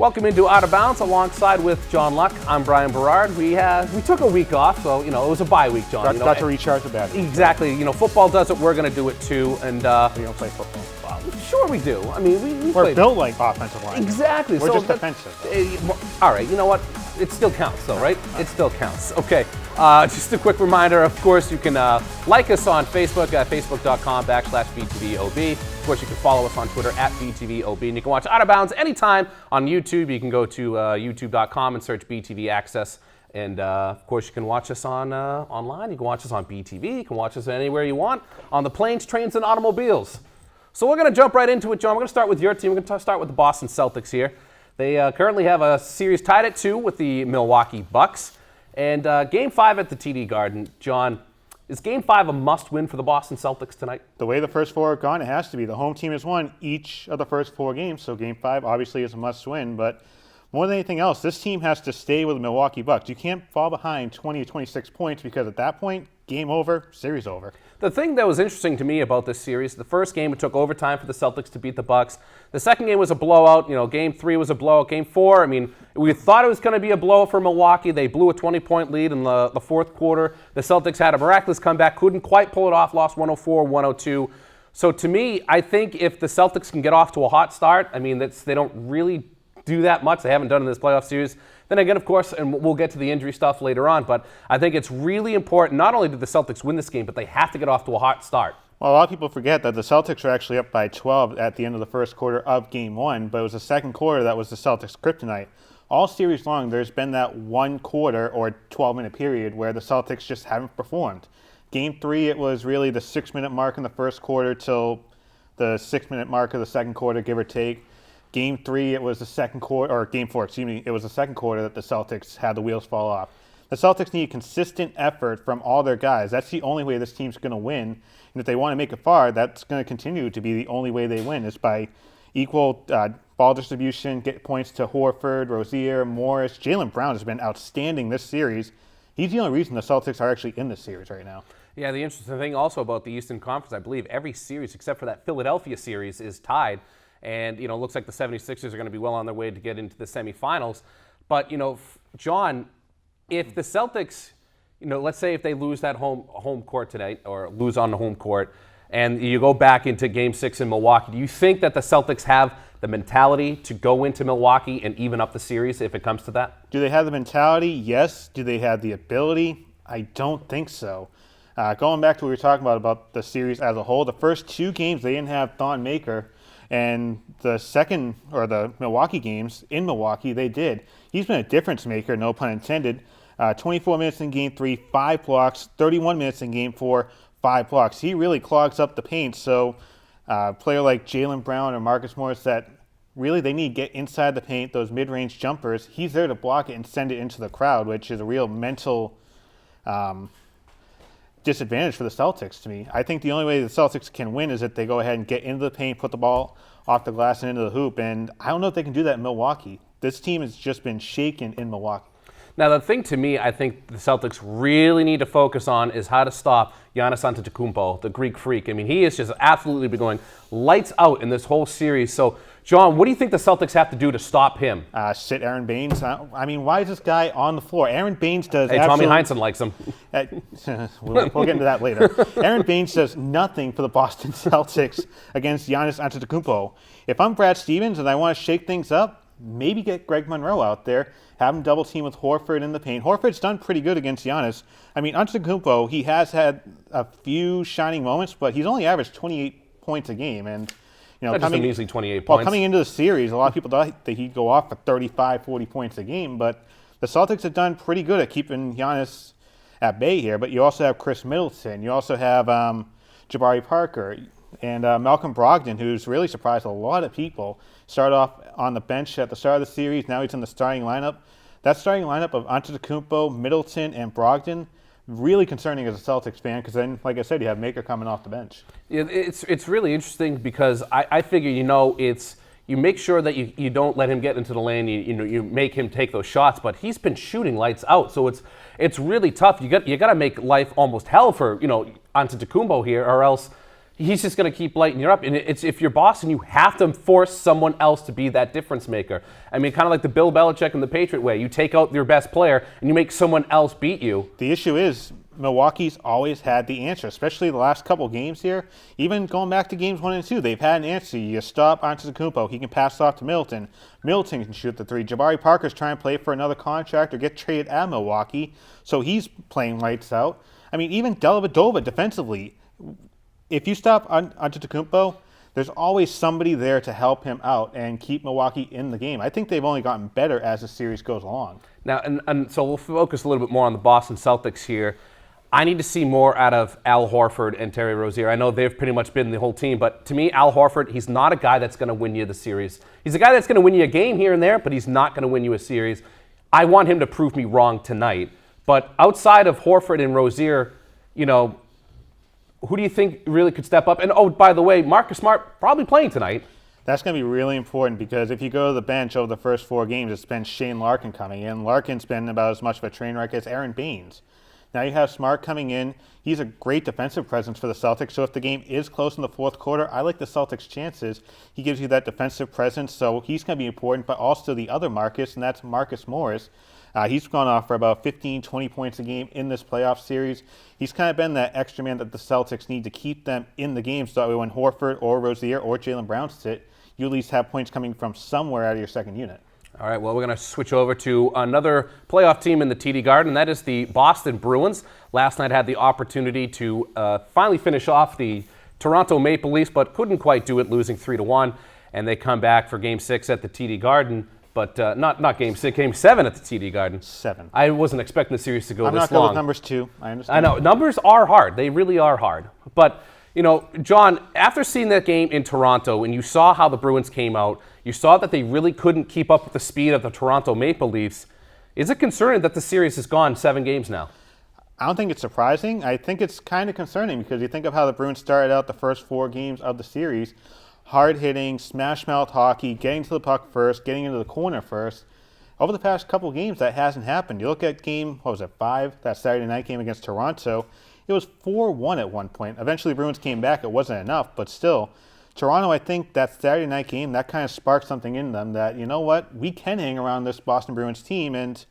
Welcome into Out of Bounds alongside with John Luck. I'm Brian Berard. We took a week off, so it was a bye week, John. Got to recharge the battery. Exactly. Football does it. We're going to do it too. And we don't play football. Sure we do. I mean, we're built like offensive line. Exactly. We're just defensive. All right. You know what? It still counts, though, right? It still counts. Okay. Just a quick reminder. Of course, you can like us on Facebook at facebook.com/BTVOB. Of course, you can follow us on Twitter at BTVOB, and you can watch Out of Bounds anytime on YouTube. You can go to youtube.com and search BTV Access. And, of course, you can watch us online. You can watch us on BTV. You can watch us anywhere you want on the planes, trains, and automobiles. So we're going to jump right into it, John. We're going to start with your team. We're going to start with the Boston Celtics here. They currently have a series tied at 2 with the Milwaukee Bucks. And Game 5 at the TD Garden, John, is Game 5 a must-win for the Boston Celtics tonight? The way the first 4 have gone, it has to be. The home team has won each of the first 4 games, so Game 5 obviously is a must-win. But more than anything else, this team has to stay with the Milwaukee Bucks. You can't fall behind 20 or 26 points because at that point, game over, series over. The thing that was interesting to me about this series, the first game, it took overtime for the Celtics to beat the Bucks. The second game was a blowout. Game 3 was a blowout. Game 4, we thought it was going to be a blowout for Milwaukee. They blew a 20-point lead in the fourth quarter. The Celtics had a miraculous comeback, couldn't quite pull it off, lost 104-102. So to me, I think if the Celtics can get off to a hot start, they don't really do that much. They haven't done in this playoff series. Then again, of course, and we'll get to the injury stuff later on, but I think it's really important. Not only did the Celtics win this game, but they have to get off to a hot start. Well, a lot of people forget that the Celtics are actually up by 12 at the end of the first quarter of Game 1, but it was the second quarter that was the Celtics' kryptonite. All series long, there's been that 1 quarter or 12-minute period where the Celtics just haven't performed. Game 3, it was really the 6-minute mark in the first quarter till the 6-minute mark of the second quarter, give or take. Game 3, it was the second quarter, or Game 4, it was the second quarter that the Celtics had the wheels fall off. The Celtics need consistent effort from all their guys. That's the only way this team's going to win. And if they want to make it far, that's going to continue to be the only way they win, is by equal ball distribution, get points to Horford, Rozier, Morris. Jaylen Brown has been outstanding this series. He's the only reason the Celtics are actually in this series right now. Yeah, the interesting thing also about the Eastern Conference, I believe every series except for that Philadelphia series is tied. And, it looks like the 76ers are going to be well on their way to get into the semifinals. But, John, if the Celtics, let's say if they lose that home court tonight or lose on the home court and you go back into Game 6 in Milwaukee, do you think that the Celtics have the mentality to go into Milwaukee and even up the series if it comes to that? Do they have the mentality? Yes. Do they have the ability? I don't think so. Going back to what we were talking about the series as a whole, the first 2 games they didn't have Thon Maker. And the Milwaukee games in Milwaukee, they did. He's been a difference maker, no pun intended. 24 minutes in Game 3, 5 blocks. 31 minutes in Game 4, 5 blocks. He really clogs up the paint. So a player like Jaylen Brown or Marcus Morris that really they need to get inside the paint, those mid-range jumpers. He's there to block it and send it into the crowd, which is a real mental disadvantage for the Celtics to me. I think the only way the Celtics can win is if they go ahead and get into the paint, put the ball off the glass and into the hoop, and I don't know if they can do that in Milwaukee. This team has just been shaken in Milwaukee. Now, the thing to me, I think the Celtics really need to focus on is how to stop Giannis Antetokounmpo, the Greek freak. He has just absolutely been going lights out in this whole series. So, John, what do you think the Celtics have to do to stop him? Sit Aaron Baines. Why is this guy on the floor? Aaron Baines does Tommy Heinsohn likes him. We'll get into that later. Aaron Baines does nothing for the Boston Celtics against Giannis Antetokounmpo. If I'm Brad Stevens and I want to shake things up, maybe get Greg Monroe out there, have him double team with Horford in the paint. Horford's done pretty good against Giannis. Antetokounmpo, he has had a few shining moments, but he's only averaged 28 points a game. And just a measly 28 points. Well, coming into the series, a lot of people thought that he'd go off for 35, 40 points a game, but the Celtics have done pretty good at keeping Giannis at bay here. But you also have Chris Middleton. You also have Jabari Parker and Malcolm Brogdon, who's really surprised a lot of people. Started off on the bench at the start of the series. Now he's in the starting lineup. That starting lineup of Antetokounmpo, Middleton, and Brogdon, really concerning as a Celtics fan because then, like I said, you have Maker coming off the bench. Yeah, it's really interesting because I figure, you make sure that you don't let him get into the lane. You make him take those shots, but he's been shooting lights out. So it's really tough. You got to make life almost hell for Antetokounmpo here, or else he's just going to keep lighting you up. And it's if you're Boston, you have to force someone else to be that difference maker. I mean, kind of like the Bill Belichick and the Patriot way. You take out your best player and you make someone else beat you. The issue is Milwaukee's always had the answer, especially the last couple games here. Even going back to games 1 and 2, they've had an answer. You stop Antetokounmpo, he can pass off to Middleton. Middleton can shoot the three. Jabari Parker's trying to play for another contract or get traded at Milwaukee, so he's playing lights out. I mean, even Dellavedova defensively, if you stop Antetokounmpo, there's always somebody there to help him out and keep Milwaukee in the game. I think they've only gotten better as the series goes along. Now, and so we'll focus a little bit more on the Boston Celtics here. I need to see more out of Al Horford and Terry Rozier. I know they've pretty much been the whole team, but to me, Al Horford, he's not a guy that's going to win you the series. He's a guy that's going to win you a game here and there, but he's not going to win you a series. I want him to prove me wrong tonight. But outside of Horford and Rozier, you know, who do you think really could step up? And, oh, by the way, Marcus Smart probably playing tonight. That's going to be really important because if you go to the bench over the first 4 games, it's been Shane Larkin coming in. Larkin's been about as much of a train wreck as Aaron Baines. Now you have Smart coming in. He's a great defensive presence for the Celtics, so if the game is close in the fourth quarter, I like the Celtics' chances. He gives you that defensive presence, so he's going to be important, but also the other Marcus, and that's Marcus Morris. He's gone off for about 15, 20 points a game in this playoff series. He's kind of been that extra man that the Celtics need to keep them in the game, so that way when Horford or Rozier or Jaylen Brown sit, you at least have points coming from somewhere out of your second unit. All right, well, we're going to switch over to another playoff team in the TD Garden, and that is the Boston Bruins. Last night had the opportunity to finally finish off the Toronto Maple Leafs, but couldn't quite do it, losing 3-1. And they come back for Game 6 at the TD Garden, but not Game 6, Game 7 at the TD Garden. 7. I wasn't expecting the series to go I'm this not long. good with numbers, too. I understand. I know. Numbers are hard. They really are hard. But, you know, John, after seeing that game in Toronto, and you saw how the Bruins came out, you saw that they really couldn't keep up with the speed of the Toronto Maple Leafs. Is it concerning that the series has gone 7 games now? I don't think it's surprising. I think it's kind of concerning because you think of how the Bruins started out the first 4 games of the series. Hard-hitting, smash-mouth hockey, getting to the puck first, getting into the corner first. Over the past couple games, that hasn't happened. You look at game, 5, that Saturday night game against Toronto. It was 4-1 at one point. Eventually, the Bruins came back. It wasn't enough, but still. Toronto, I think that Saturday night game, that kind of sparked something in them that, you know what, we can hang around this Boston Bruins team. And,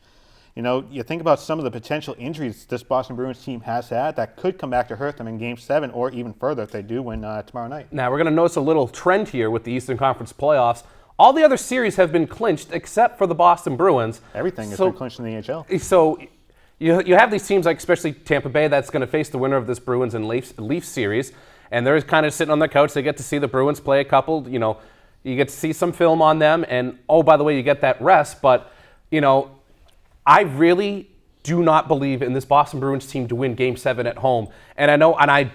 you know, you think about some of the potential injuries this Boston Bruins team has had that could come back to hurt them in Game 7 or even further if they do win tomorrow night. Now, we're going to notice a little trend here with the Eastern Conference playoffs. All the other series have been clinched except for the Boston Bruins. Everything has been clinched in the NHL. So you have these teams like especially Tampa Bay that's going to face the winner of this Bruins and Leafs series. And they're kind of sitting on the couch. They get to see the Bruins play a couple, you know, you get to see some film on them. And, oh, by the way, you get that rest. But, you know, I really do not believe in this Boston Bruins team to win Game 7 at home. And I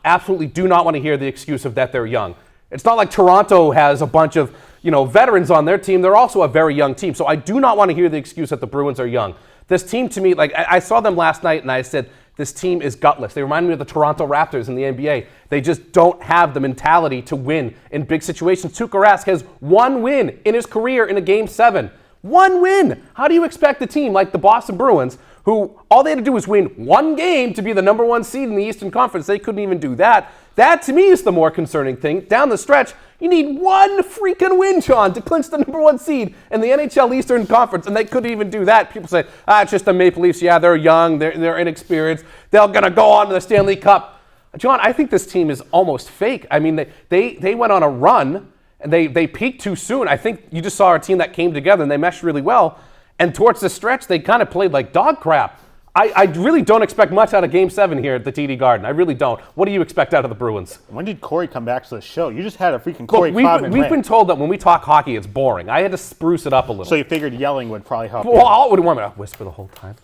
absolutely do not want to hear the excuse of that they're young. It's not like Toronto has a bunch of, you know, veterans on their team. They're also a very young team. So I do not want to hear the excuse that the Bruins are young. This team, to me, like I saw them last night and I said, this team is gutless. They remind me of the Toronto Raptors in the NBA. They just don't have the mentality to win in big situations. Tuukka Rask has 1 win in his career in a Game 7. 1 win! How do you expect a team like the Boston Bruins, who all they had to do was win 1 game to be the number 1 seed in the Eastern Conference? They couldn't even do that. That, to me, is the more concerning thing. Down the stretch, you need 1 freaking win, John, to clinch the number 1 seed in the NHL Eastern Conference, and they couldn't even do that. People say, it's just the Maple Leafs. Yeah, they're young, they're inexperienced. They're going to go on to the Stanley Cup. John, I think this team is almost fake. I mean, they went on a run, and they peaked too soon. I think you just saw a team that came together, and they meshed really well. And towards the stretch, they kind of played like dog crap. I really don't expect much out of Game 7 here at the TD Garden. I really don't. What do you expect out of the Bruins? When did Corey come back to the show? You just had a freaking Corey Cloudman We've been told that when we talk hockey, it's boring. I had to spruce it up a little. So you figured yelling would probably help. Well, I would want me to whisper the whole time.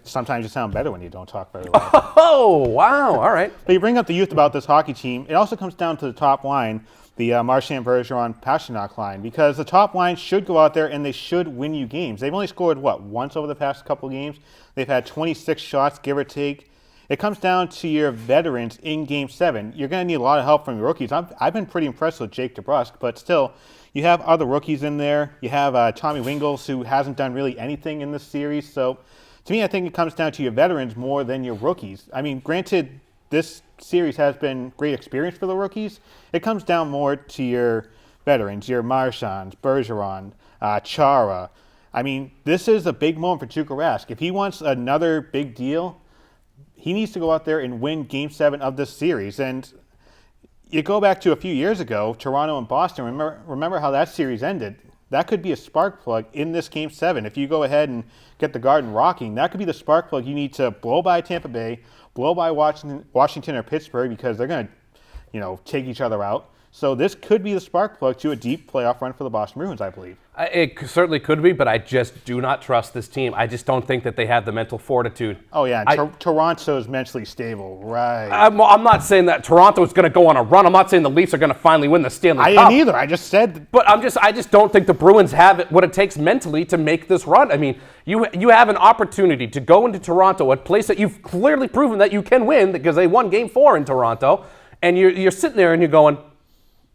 Sometimes you sound better when you don't talk very loud. Oh, wow. All right. But you bring up the youth about this hockey team. It also comes down to the top line, the Marchand, Bergeron, Pasternak line, because the top line should go out there and they should win you games. They've only scored, once over the past couple of games. They've had 26 shots, give or take. It comes down to your veterans in Game 7. You're going to need a lot of help from your rookies. I've been pretty impressed with Jake DeBrusk, but still, you have other rookies in there. You have Tommy Wingels, who hasn't done really anything in this series. So, to me, I think it comes down to your veterans more than your rookies. I mean, granted, this series has been great experience for the rookies, it comes down more to your veterans, your Marchands, Bergeron, Chara. I mean, this is a big moment for Tuukka Rask. If he wants another big deal, he needs to go out there and win Game 7 of this series. And you go back to a few years ago, Toronto and Boston, remember how that series ended. That could be a spark plug in this Game 7. If you go ahead and get the Garden rocking, that could be the spark plug you need to blow by Tampa Bay, blow by Washington or Pittsburgh, because they're going to, take each other out. So this could be the spark plug to a deep playoff run for the Boston Bruins, I believe. It certainly could be, but I just do not trust this team. I just don't think that they have the mental fortitude. Oh, yeah. Toronto's mentally stable, right. I'm not saying that Toronto is going to go on a run. I'm not saying the Leafs are going to finally win the Stanley Cup. I didn't either. I just said. But I just don't think the Bruins have what it takes mentally to make this run. I mean, you have an opportunity to go into Toronto, a place that you've clearly proven that you can win because they won Game 4 in Toronto, and you're sitting there and you're going,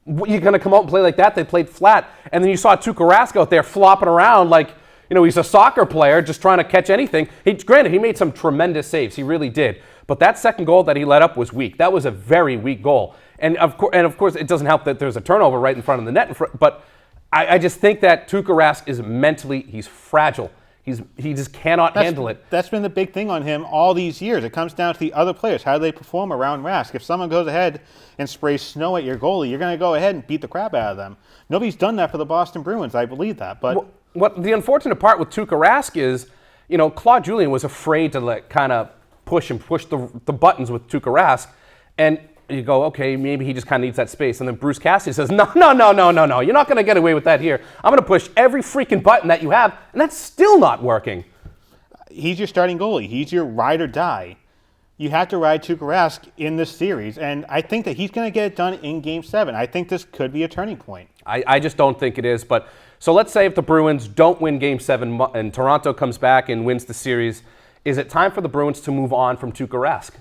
you're going to come out and play like that? They played flat. And then you saw Tuukka Rask out there flopping around like, he's a soccer player just trying to catch anything. Granted, he made some tremendous saves. He really did. But that second goal that he let up was weak. That was a very weak goal. And of course, it doesn't help that there's a turnover right in front of the net. But I just think that Tuukka Rask is he's fragile. He just cannot handle it. That's been the big thing on him all these years. It comes down to the other players. How do they perform around Rask? If someone goes ahead and sprays snow at your goalie, you're going to go ahead and beat the crap out of them. Nobody's done that for the Boston Bruins. I believe that. But what the unfortunate part with Tuukka Rask is, Claude Julien was afraid to kind of push the buttons with Tuukka Rask, and you go, okay, maybe he just kind of needs that space. And then Bruce Cassidy says, no, you're not going to get away with that here. I'm going to push every freaking button that you have, and that's still not working. He's your starting goalie. He's your ride or die. You have to ride Tuukka Rask in this series, and I think that he's going to get it done in Game 7. I think this could be a turning point. I just don't think it is. But so let's say if the Bruins don't win Game 7 and Toronto comes back and wins the series, is it time for the Bruins to move on from Tuukka Rask?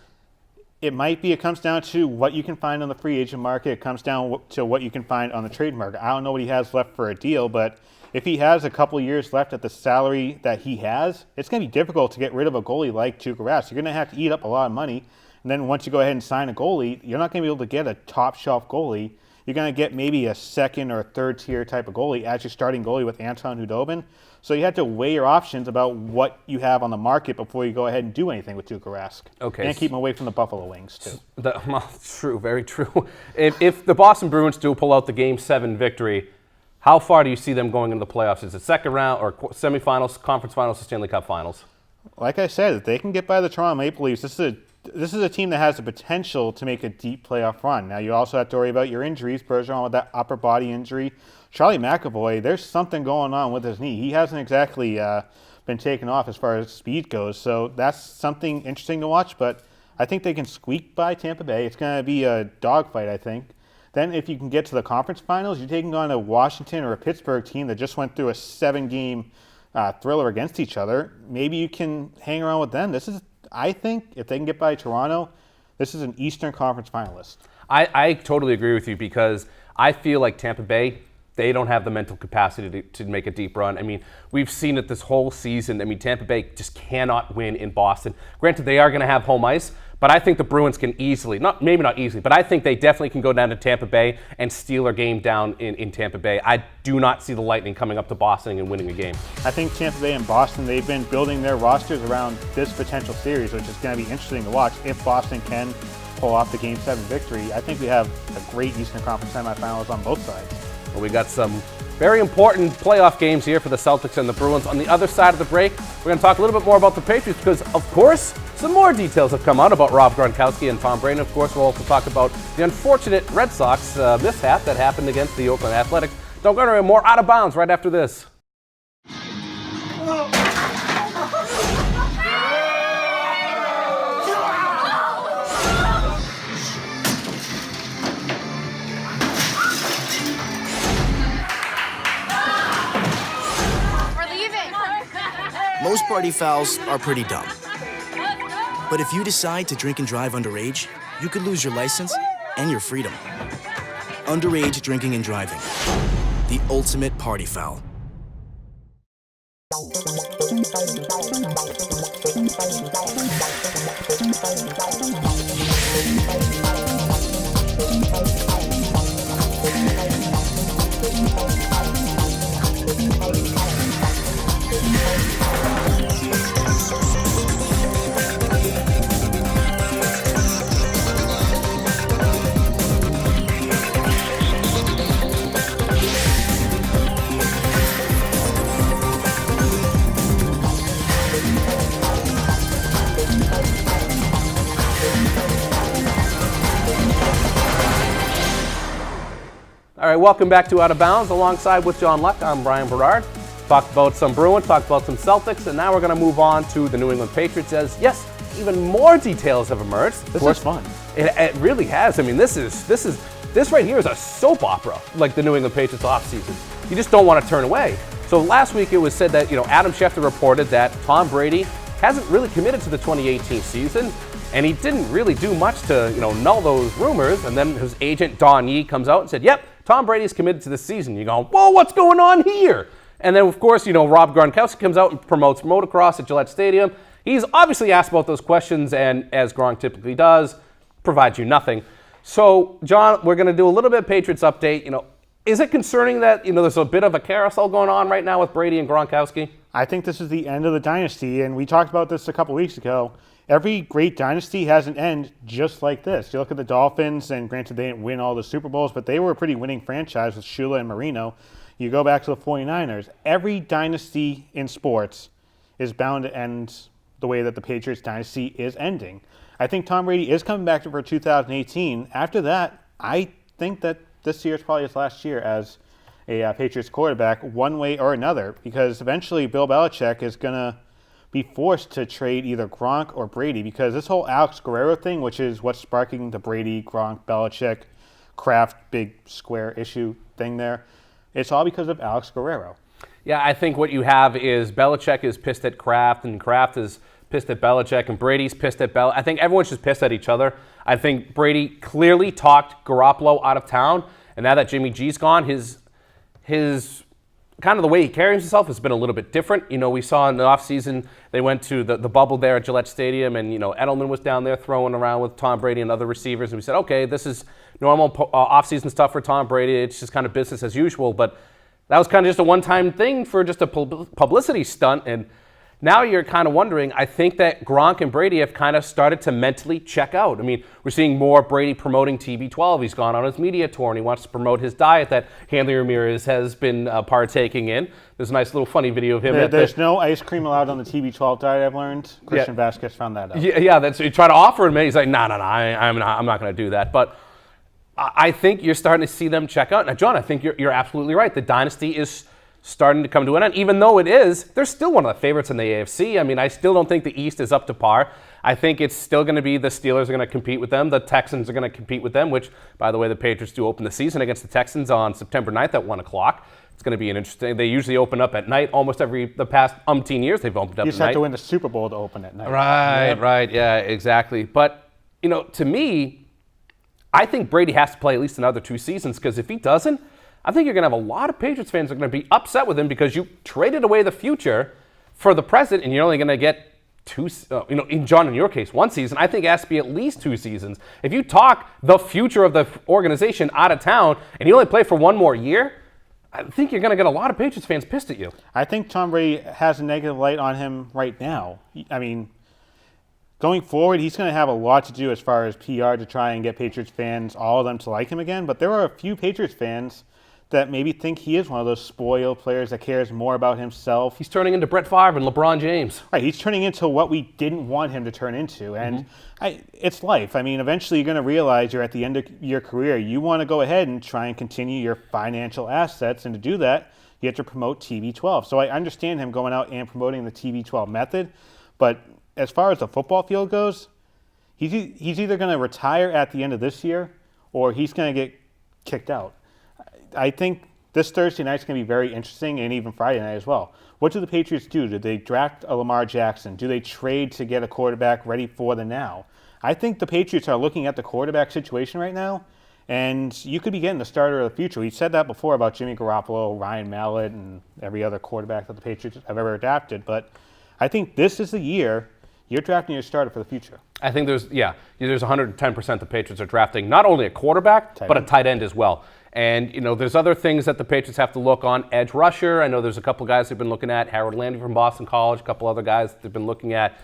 It might be. It comes down to what you can find on the free agent market. It comes down to what you can find on the trade market. I don't know what he has left for a deal, but if he has a couple years left at the salary that he has, it's going to be difficult to get rid of a goalie like Tuukka Rask. You're going to have to eat up a lot of money. And then once you go ahead and sign a goalie, you're not going to be able to get a top-shelf goalie. You're going to get maybe a second or third-tier type of goalie as your starting goalie with Anton Khudobin. So you have to weigh your options about what you have on the market before you go ahead and do anything with Tuukka Rask. Okay. And keep him away from the Buffalo Wings, too. True, very true. If the Boston Bruins do pull out the Game 7 victory, how far do you see them going into the playoffs? Is it second round or semifinals, conference finals, or Stanley Cup finals? Like I said, if they can get by the Toronto Maple Leafs, this is a team that has the potential to make a deep playoff run. Now, you also have to worry about your injuries. Bergeron with that upper body injury. Charlie McAvoy, there's something going on with his knee. He hasn't exactly been taken off as far as speed goes, so that's something interesting to watch. But I think they can squeak by Tampa Bay. It's going to be a dogfight, I think. Then if you can get to the conference finals, you're taking on a Washington or a Pittsburgh team that just went through a 7-game thriller against each other. Maybe you can hang around with them. I think if they can get by Toronto, this is an Eastern Conference finalist. I totally agree with you because I feel like Tampa Bay, they don't have the mental capacity to make a deep run. I mean, we've seen it this whole season. I mean, Tampa Bay just cannot win in Boston. Granted, they are going to have home ice, but I think the Bruins can easily, maybe not easily, but I think they definitely can go down to Tampa Bay and steal a game down in Tampa Bay. I do not see the Lightning coming up to Boston and winning a game. I think Tampa Bay and Boston, they've been building their rosters around this potential series, which is going to be interesting to watch. If Boston can pull off the Game 7 victory, I think we have a great Eastern Conference semifinals on both sides. Well, we got some very important playoff games here for the Celtics and the Bruins. On the other side of the break, we're going to talk a little bit more about the Patriots because, of course, some more details have come out about Rob Gronkowski and Tom Brady. Of course, we'll also talk about the unfortunate Red Sox mishap that happened against the Oakland Athletics. Don't go anywhere. More Out of Bounds right after this. Most party fouls are pretty dumb. But if you decide to drink and drive underage, you could lose your license and your freedom. Underage drinking and driving. The ultimate party foul. All right, welcome back to Out of Bounds. Alongside with John Luck, I'm Brian Berard. Talked about some Bruins, talked about some Celtics, and now we're going to move on to the New England Patriots as, yes, even more details have emerged. This is fun. It really has. I mean, this right here is a soap opera, like the New England Patriots offseason. You just don't want to turn away. So last week it was said that, Adam Schefter reported that Tom Brady hasn't really committed to the 2018 season, and he didn't really do much to, null those rumors. And then his agent, Don Yee, comes out and said, yep, Tom Brady's committed to this season. You go, whoa, what's going on here? And then, of course, Rob Gronkowski comes out and promotes motocross at Gillette Stadium. He's obviously asked about those questions, and as Gronk typically does, provides you nothing. So, John, we're going to do a little bit of Patriots update. Is it concerning that, there's a bit of a carousel going on right now with Brady and Gronkowski? I think this is the end of the dynasty, and we talked about this a couple weeks ago. Every great dynasty has an end just like this. You look at the Dolphins, and granted they didn't win all the Super Bowls, but they were a pretty winning franchise with Shula and Marino. You go back to the 49ers. Every dynasty in sports is bound to end the way that the Patriots dynasty is ending. I think Tom Brady is coming back for 2018. After that, I think that this year is probably his last year as a Patriots quarterback, one way or another, because eventually Bill Belichick is going to be forced to trade either Gronk or Brady, because this whole Alex Guerrero thing, which is what's sparking the Brady, Gronk, Belichick, Kraft, big square issue thing there, it's all because of Alex Guerrero. Yeah, I think what you have is Belichick is pissed at Kraft, and Kraft is pissed at Belichick, and Brady's pissed at I think everyone's just pissed at each other. I think Brady clearly talked Garoppolo out of town, and now that Jimmy G's gone, his kind of the way he carries himself has been a little bit different. We saw in the offseason, they went to the bubble there at Gillette Stadium, and, Edelman was down there throwing around with Tom Brady and other receivers, and we said, okay, this is normal offseason stuff for Tom Brady. It's just kind of business as usual, but that was kind of just a one-time thing for just a publicity stunt, and now you're kind of wondering, I think that Gronk and Brady have kind of started to mentally check out. I mean, we're seeing more Brady promoting TB12. He's gone on his media tour, and he wants to promote his diet that Hanley Ramirez has been partaking in. There's a nice little funny video of him. There's no ice cream allowed on the TB12 diet, I've learned. Christian Vasquez found that out. Yeah, you try to offer him, and he's like, no, I'm not going to do that. But I think you're starting to see them check out. Now, John, I think you're absolutely right. The dynasty is starting to come to an end. Even though they're still one of the favorites in the AFC. I mean, I still don't think the East is up to par. I think it's still going to be the Steelers are going to compete with them. The Texans are going to compete with them, which, by the way, the Patriots do open the season against the Texans on September 9th at 1 o'clock. It's going to be an interesting. They usually open up at night. Almost the past umpteen years, they've opened up at night. You just have to win the Super Bowl to open at night. Right. Yeah, exactly. But, to me, I think Brady has to play at least another 2 seasons, because if he doesn't, I think you're going to have a lot of Patriots fans that are going to be upset with him because you traded away the future for the present, and you're only going to get 2, John, in your case, 1 season. I think it has to be at least 2 seasons. If you talk the future of the organization out of town and you only play for 1 more year, I think you're going to get a lot of Patriots fans pissed at you. I think Tom Brady has a negative light on him right now. I mean, going forward, he's going to have a lot to do as far as PR to try and get Patriots fans, all of them, to like him again. But there are a few Patriots fans that maybe think he is one of those spoiled players that cares more about himself. He's turning into Brett Favre and LeBron James. Right, he's turning into what we didn't want him to turn into. And it's life. I mean, eventually you're going to realize you're at the end of your career. You want to go ahead and try and continue your financial assets. And to do that, you have to promote TB12. So I understand him going out and promoting the TB12 method. But as far as the football field goes, he's either going to retire at the end of this year or he's going to get kicked out. I think this Thursday night is going to be very interesting, and even Friday night as well. What do the Patriots do? Do they draft a Lamar Jackson? Do they trade to get a quarterback ready for the now? I think the Patriots are looking at the quarterback situation right now, and you could be getting the starter of the future. We said that before about Jimmy Garoppolo, Ryan Mallett, and every other quarterback that the Patriots have ever adapted, but I think this is the year you're drafting your starter for the future. I think there's 110% the Patriots are drafting not only a quarterback, but a tight end as well. And, there's other things that the Patriots have to look on. Edge rusher, I know there's a couple guys they've been looking at. Harold Landry from Boston College, a couple other guys they've been looking at.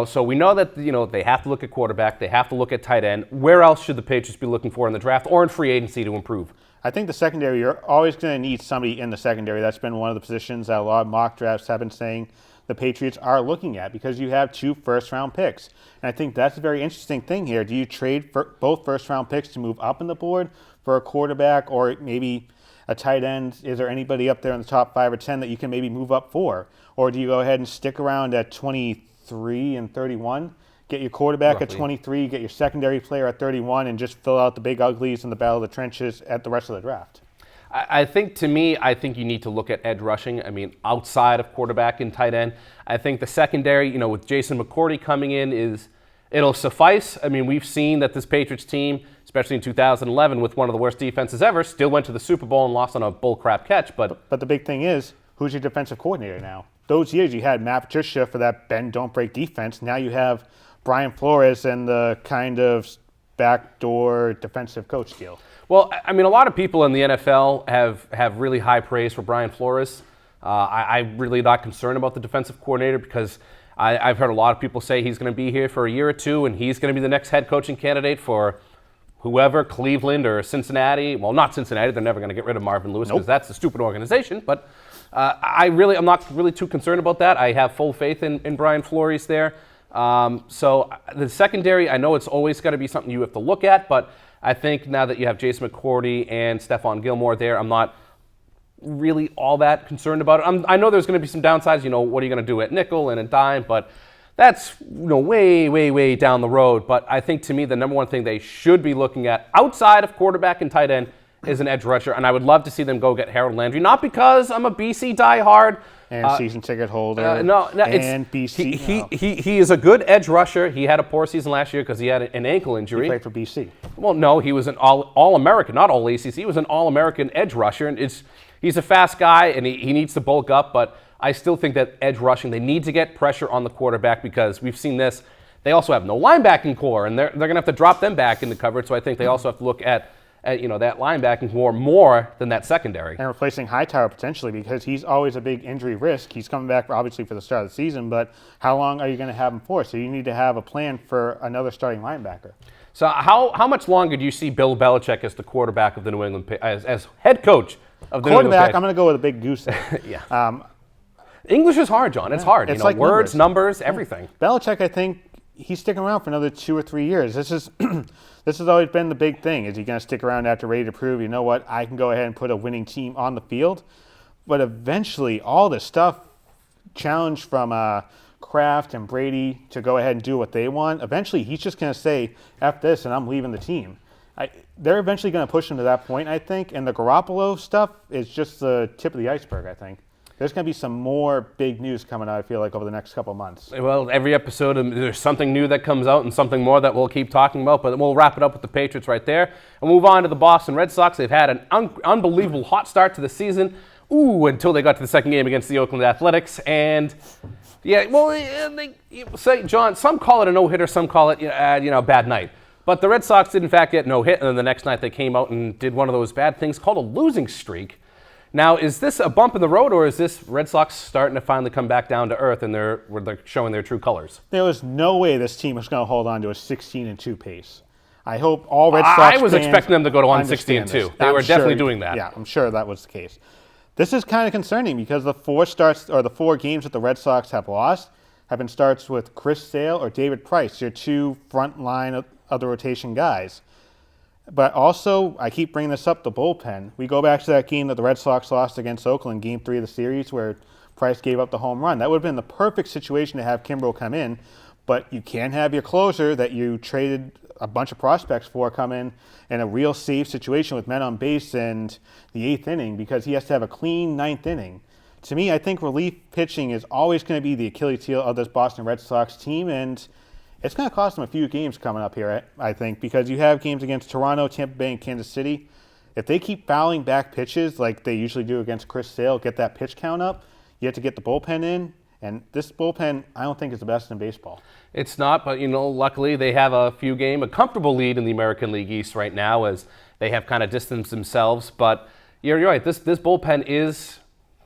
So we know that, they have to look at quarterback. They have to look at tight end. Where else should the Patriots be looking for in the draft or in free agency to improve? I think the secondary, you're always going to need somebody in the secondary. That's been one of the positions that a lot of mock drafts have been saying the Patriots are looking at because you have 2 first-round picks. And I think that's a very interesting thing here. Do you trade for both first-round picks to move up in the board for a quarterback or maybe a tight end? Is there anybody up there in the top 5 or 10 that you can maybe move up for? Or do you go ahead and stick around at 23 and 31? Get your quarterback at 23, get your secondary player at 31, and just fill out the big uglies in the battle of the trenches at the rest of the draft. I think you need to look at edge rushing. I mean, outside of quarterback and tight end. I think the secondary, with Jason McCourty coming in, it'll suffice. I mean, we've seen that this Patriots team, especially in 2011 with one of the worst defenses ever, still went to the Super Bowl and lost on a bullcrap catch. But the big thing is, who's your defensive coordinator now? Those years you had Matt Patricia for that bend, don't break defense. Now you have Brian Flores and the kind of backdoor defensive coach deal. Well, I mean, a lot of people in the NFL have really high praise for Brian Flores. I'm really not concerned about the defensive coordinator because I've heard a lot of people say he's going to be here for a year or two and he's going to be the next head coaching candidate for whoever, Cleveland or Cincinnati. Well, not Cincinnati. They're never going to get rid of Marvin Lewis because that's a stupid organization. But I'm not really too concerned about that. I have full faith in Brian Flores there. So the secondary, I know it's always got to be something you have to look at, but I think now that you have Jason McCourty and Stephon Gilmore there, I'm not really all that concerned about it. I know there's going to be some downsides. What are you going to do at nickel and at dime? But that's way, way, way down the road. But I think to me, the number one thing they should be looking at outside of quarterback and tight end is an edge rusher. And I would love to see them go get Harold Landry, not because I'm a BC diehard. And season ticket holder. No, and BC. He is a good edge rusher. He had a poor season last year because he had an ankle injury. He played for BC. Well, no, he was an All-American, not All-ACC. He was an All-American edge rusher. And he's a fast guy, and he needs to bulk up. But I still think that edge rushing, they need to get pressure on the quarterback because we've seen this. They also have no linebacking core, and they're going to have to drop them back into coverage. So I think they also have to look at that linebacking core more than that secondary. And replacing Hightower potentially because he's always a big injury risk. He's coming back obviously for the start of the season, but how long are you going to have him for? So you need to have a plan for another starting linebacker. So how much longer do you see Bill Belichick as the quarterback of the New England as head coach of the New England quarterback? I'm going to go with a big goose egg. Yeah. English is hard, John. It's hard. It's like words, numbers, everything. Belichick, I think he's sticking around for another 2 or 3 years. This has always been the big thing. Is he going to stick around after ready to prove, I can go ahead and put a winning team on the field? But eventually, all this stuff, challenge from Kraft and Brady to go ahead and do what they want, eventually he's just going to say, F this, and I'm leaving the team. They're eventually going to push him to that point, I think. And the Garoppolo stuff is just the tip of the iceberg, I think. There's going to be some more big news coming out, I feel like, over the next couple of months. Well, every episode, there's something new that comes out and something more that we'll keep talking about, but we'll wrap it up with the Patriots right there and move on to the Boston Red Sox. They've had an unbelievable hot start to the season, until they got to the second game against the Oakland Athletics. And, they say, John, some call it a no-hitter, some call it, a bad night. But the Red Sox did, in fact, get no hit, and then the next night they came out and did one of those bad things called a losing streak. Now, is this a bump in the road, or is this Red Sox starting to finally come back down to earth and they're showing their true colors? There was no way this team was going to hold on to a 16-2 pace. I hope all Red Sox I was expecting them to go to 116-2. They were definitely doing that. Yeah, I'm sure that was the case. This is kind of concerning because the 4 games that the Red Sox have lost have been starts with Chris Sale or David Price, your 2 front line of the rotation guys. But also, I keep bringing this up, the bullpen. We go back to that game that the Red Sox lost against Oakland, Game 3 of the series, where Price gave up the home run. That would have been the perfect situation to have Kimbrel come in, but you can't have your closer that you traded a bunch of prospects for come in a real safe situation with men on base in the 8th inning because he has to have a clean 9th inning. To me, I think relief pitching is always going to be the Achilles heel of this Boston Red Sox team, and it's going to cost them a few games coming up here, I think, because you have games against Toronto, Tampa Bay, and Kansas City. If they keep fouling back pitches like they usually do against Chris Sale, get that pitch count up, you have to get the bullpen in, And this bullpen, I don't think is the best in baseball. It's not, but luckily they have a comfortable lead in the American League East right now as they have kind of distanced themselves. But you're right, this bullpen is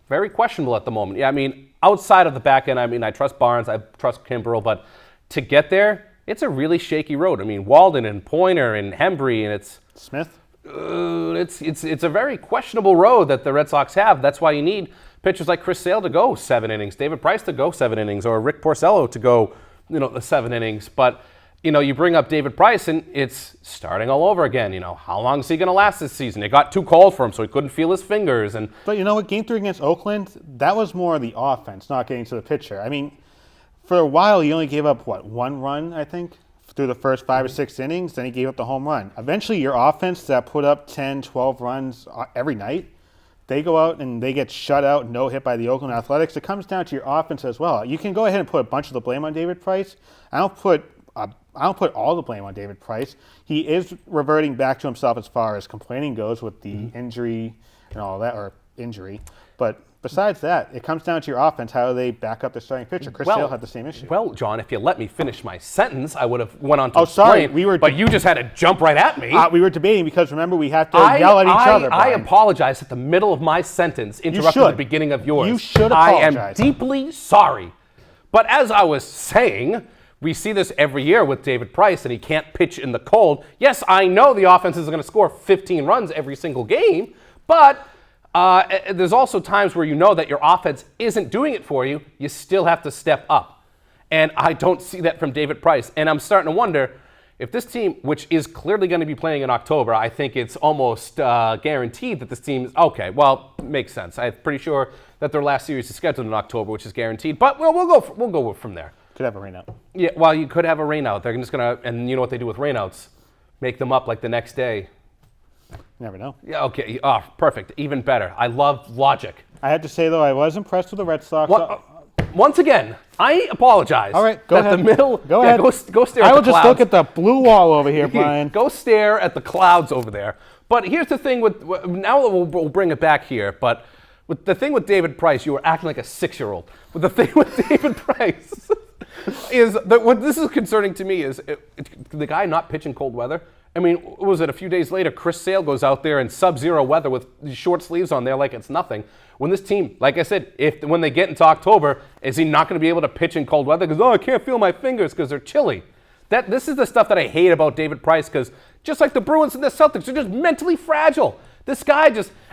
very questionable at the moment. Yeah, I mean, outside of the back end, I trust Barnes, I trust Kimbrel, but to get there, it's a really shaky road. I mean, Walden and Pointer and Hembry, and it's Smith? It's a very questionable road that the Red Sox have. That's why you need pitchers like Chris Sale to go 7 innings, David Price to go 7 innings, or Rick Porcello to go, the 7 innings. But, you bring up David Price and it's starting all over again. How long is he going to last this season? It got too cold for him, so he couldn't feel his fingers. But you know what? Game 3 against Oakland, that was more the offense, not getting to the pitcher. I mean, for a while, he only gave up, 1 run, I think, through the first 5 or 6 innings. Then he gave up the home run. Eventually, your offense that put up 10, 12 runs every night, they go out and they get shut out, no hit by the Oakland Athletics. It comes down to your offense as well. You can go ahead and put a bunch of the blame on David Price. I don't put all the blame on David Price. He is reverting back to himself as far as complaining goes with the injury and all that, or injury. But besides that, it comes down to your offense. How do they back up their starting pitcher? Chris Sale had the same issue. Well, John, if you let me finish my sentence, I would have went on to explain. Sorry, but you just had to jump right at me. We were debating because, remember, we have to yell at each other, I Brian. apologize at the middle of my sentence, interrupting the beginning of yours. You should apologize. I am deeply sorry. But as I was saying, we see this every year with David Price, and he can't pitch in the cold. Yes, I know the offense is going to score 15 runs every single game, but there's also times where you know that your offense isn't doing it for you. You still have to step up. And I don't see that from David Price. And I'm starting to wonder if this team, which is clearly going to be playing in October, I think it's almost guaranteed that this team is, okay, well, makes sense. I'm pretty sure that their last series is scheduled in October, which is guaranteed. But we'll go from there. Could have a rainout. Yeah, well, you could have a rainout. They're just going to, and you know what they do with rainouts? Make them up like the next day. Never know. Yeah, okay. Oh, perfect. Even better. I love logic. I have to say, though, I was impressed with the Red Sox. Once again, I apologize. All right, go ahead. Go ahead. Go stare at the clouds. I will just look at the blue wall over here, Brian. Go stare at the clouds over there. But here's the thing with, now we'll bring it back here, but with the thing with David Price, you were acting like a 6-year-old. But the thing with David Price is that what this is concerning to me is the guy not pitching cold weather. I mean, what was it, a few days later, Chris Sale goes out there in sub-zero weather with short sleeves on there like it's nothing. When this team, like I said, when they get into October, is he not going to be able to pitch in cold weather? Because, I can't feel my fingers because they're chilly. This is the stuff that I hate about David Price, because just like the Bruins and the Celtics, they're just mentally fragile. This guy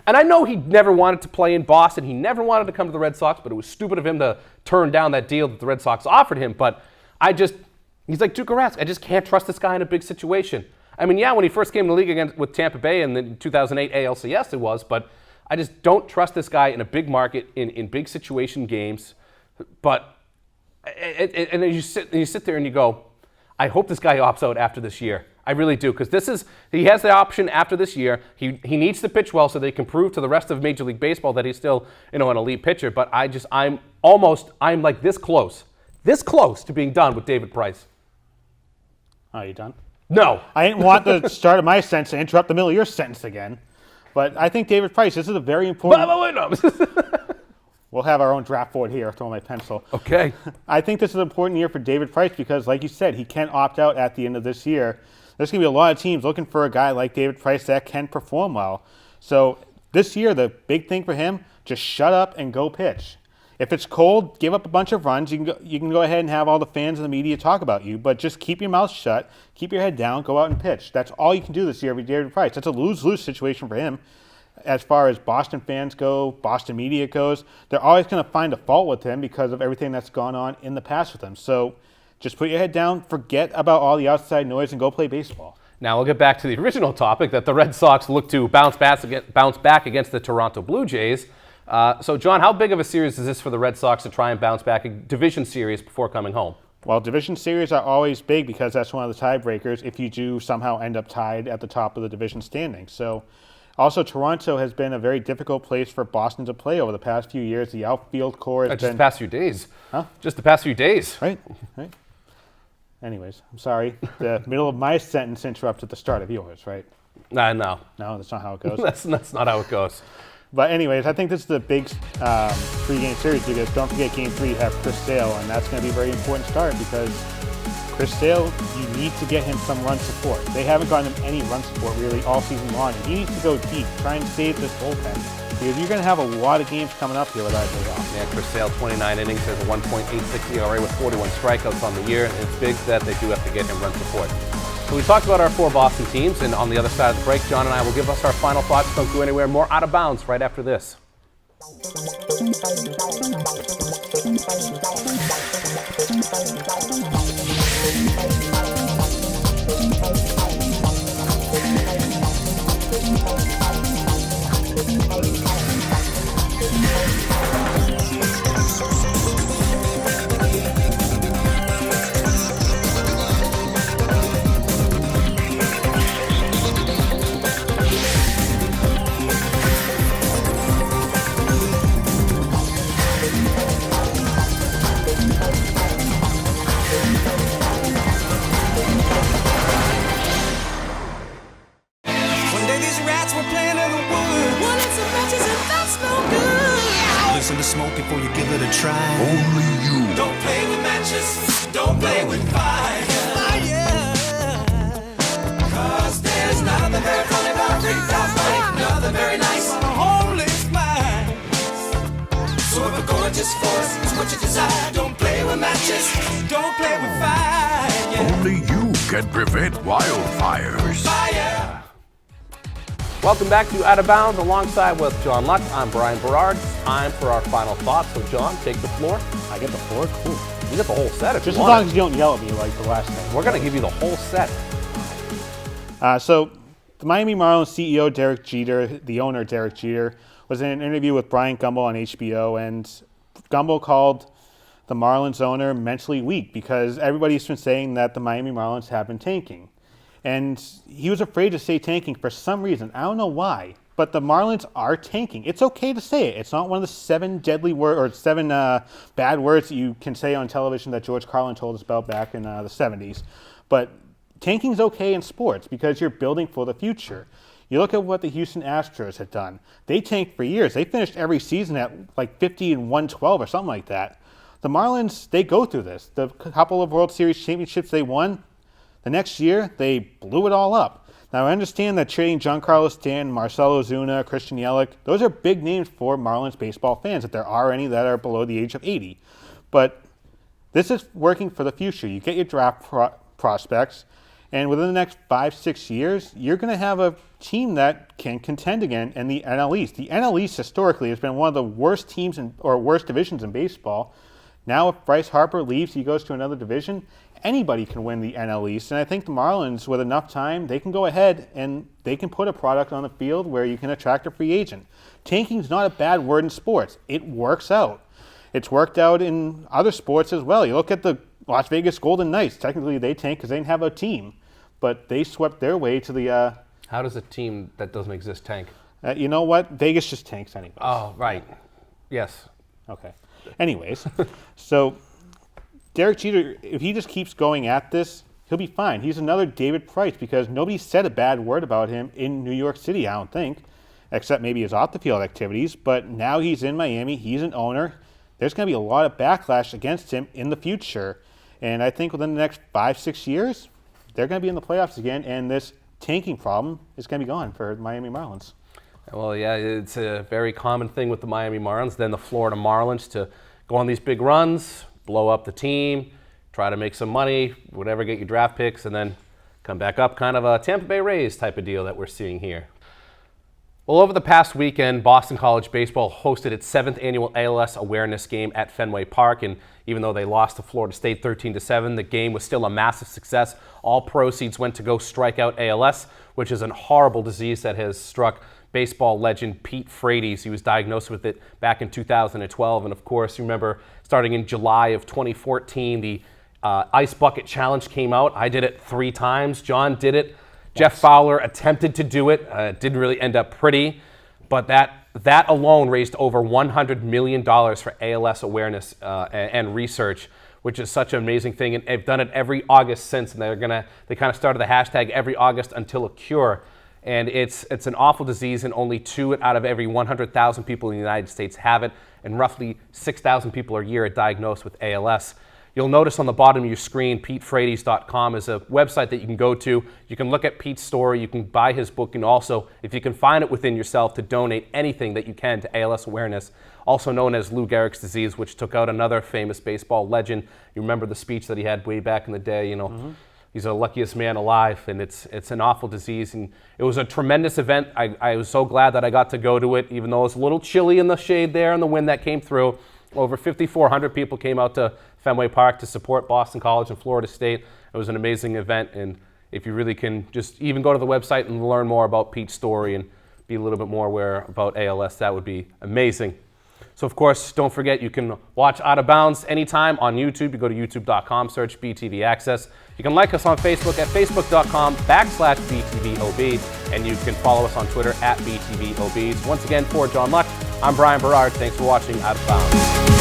and I know he never wanted to play in Boston. He never wanted to come to the Red Sox, but it was stupid of him to turn down that deal that the Red Sox offered him. But he's like Tuukka Rask. I just can't trust this guy in a big situation. I mean, yeah, when he first came to the league with Tampa Bay in the 2008 ALCS it was, but I just don't trust this guy in a big market, in big situation games. But, and you sit there and you go, I hope this guy opts out after this year. I really do, because he has the option after this year. He needs to pitch well so they can prove to the rest of Major League Baseball that he's still, an elite pitcher. But I'm like this close to being done with David Price. Are you done? No. I didn't want the start of my sentence to interrupt the middle of your sentence again. But I think David Price, this is a very important... We'll have our own draft board here. Throw my pencil. Okay. I think this is an important year for David Price because, like you said, he can opt out at the end of this year. There's going to be a lot of teams looking for a guy like David Price that can perform well. So this year, the big thing for him, just shut up and go pitch. If it's cold, give up a bunch of runs. You can go ahead and have all the fans and the media talk about you, but just keep your mouth shut, keep your head down, go out and pitch. That's all you can do this year with David Price. That's a lose-lose situation for him. As far as Boston fans go, Boston media goes, they're always going to find a fault with him because of everything that's gone on in the past with him. So just put your head down, forget about all the outside noise, and go play baseball. Now we'll get back to the original topic that the Red Sox look to bounce back against the Toronto Blue Jays. So, John, how big of a series is this for the Red Sox to try and bounce back, a division series before coming home? Well, division series are always big because that's one of the tiebreakers if you do somehow end up tied at the top of the division standing. So, also, Toronto has been a very difficult place for Boston to play over the past few years. The outfield core has been... Just the past few days. Huh? Just the past few days. Right. Anyways, I'm sorry. The middle of my sentence interrupted the start of yours, right? No. No, that's not how it goes. That's not how it goes. But anyways, I think this is a big 3-game series because don't forget Game 3 you have Chris Sale, and that's going to be a very important start because Chris Sale, you need to get him some run support. They haven't gotten him any run support really all season long, and he needs to go deep, try and save this bullpen because you're going to have a lot of games coming up here without him off. Yeah, Chris Sale, 29 innings, has a 1.86 ERA with 41 strikeouts on the year, and it's big that they do have to get him run support. So we talked about our 4 Boston teams, and on the other side of the break, John and I will give us our final thoughts. Don't go anywhere. More Out of Bounds right after this. One day these rats were playing in the woods. Wanted some matches and that's no good. Listen to smoke before you give it a try. Only you. Don't play with matches. Don't play with fire. Cause there's nothing very funny about rigged out life. Nothing very nice on a homeless mind. So if a gorgeous force is what you desire, don't play with matches. Don't play with fire. Only you can prevent wildfires. Fire. Welcome back to Out of Bounds alongside with John Lutz. I'm Brian Berard. It's time for our final thoughts. So, John, take the floor. I get the floor? Cool. You get the whole set if Just you as want long it. as you don't yell at me like the last time. We're going to give you the whole set. So the Miami Marlins CEO Derek Jeter, the owner Derek Jeter, was in an interview with Brian Gumbel on HBO, and Gumbel called the Marlins owner mentally weak because everybody's been saying that the Miami Marlins have been tanking. And he was afraid to say tanking for some reason. I don't know why, but the Marlins are tanking. It's okay to say it. It's not one of the 7 deadly words or 7 bad words that you can say on television that George Carlin told us about back in the 70s. But tanking's okay in sports because you're building for the future. You look at what the Houston Astros had done. They tanked for years. They finished every season at like 50-112 or something like that. The Marlins, they go through this. The couple of World Series championships they won, the next year, they blew it all up. Now, I understand that trading Giancarlo Stanton, Marcell Ozuna, Christian Yelich, those are big names for Marlins baseball fans, if there are any that are below the age of 80. But this is working for the future. You get your draft prospects, and within the next 5-6 years, you're going to have a team that can contend again in the NL East. The NL East historically has been one of the worst teams or worst divisions in baseball. Now, if Bryce Harper leaves, he goes to another division, anybody can win the NL East. And I think the Marlins, with enough time, they can go ahead and they can put a product on the field where you can attract a free agent. Tanking is not a bad word in sports. It works out. It's worked out in other sports as well. You look at the Las Vegas Golden Knights. Technically, they tanked because they didn't have a team, but they swept their way to the... How does a team that doesn't exist tank? you know what? Vegas just tanks anyway. Oh, right. Yes. Okay. Anyways, so Derek Jeter, if he just keeps going at this, he'll be fine. He's another David Price because nobody said a bad word about him in New York City, I don't think, except maybe his off-the-field activities. But now he's in Miami. He's an owner. There's going to be a lot of backlash against him in the future. And I think within the next 5-6 years, they're going to be in the playoffs again, and this tanking problem is going to be gone for the Miami Marlins. Well, yeah, it's a very common thing with the Miami Marlins, then the Florida Marlins, to go on these big runs, blow up the team, try to make some money, whatever, get your draft picks, and then come back up. Kind of a Tampa Bay Rays type of deal that we're seeing here. Well, over the past weekend, Boston College Baseball hosted its 7th annual ALS awareness game at Fenway Park, and even though they lost to Florida State 13-7, the game was still a massive success. All proceeds went to go strike out ALS, which is a horrible disease that has struck baseball legend Pete Frates. He was diagnosed with it back in 2012, and of course, you remember starting in July of 2014, the Ice Bucket Challenge came out. I did it 3 times. John did it. Jeff Fowler attempted to do it. It didn't really end up pretty, but that alone raised over $100 million for ALS awareness and research, which is such an amazing thing. And they've done it every August since, and they kind of started the hashtag every August until a cure. And it's an awful disease, and only 2 out of every 100,000 people in the United States have it, and roughly 6,000 people a year are diagnosed with ALS. You'll notice on the bottom of your screen, PeteFrades.com is a website that you can go to. You can look at Pete's story, you can buy his book, and also, if you can find it within yourself, to donate anything that you can to ALS awareness, also known as Lou Gehrig's disease, which took out another famous baseball legend. You remember the speech that he had way back in the day, you know, he's the luckiest man alive, and it's an awful disease. And it was a tremendous event. I was so glad that I got to go to it, even though it was a little chilly in the shade there and the wind that came through. Over 5,400 people came out to Fenway Park to support Boston College and Florida State. It was an amazing event, and if you really can just even go to the website and learn more about Pete's story and be a little bit more aware about ALS, that would be amazing. So of course, don't forget, you can watch Out of Bounds anytime on YouTube. You go to youtube.com, search BTV Access. You can like us on Facebook at facebook.com/BTVOB, and you can follow us on Twitter at BTVOBs. Once again, for John Luck, I'm Brian Berard. Thanks for watching Out of Bounds.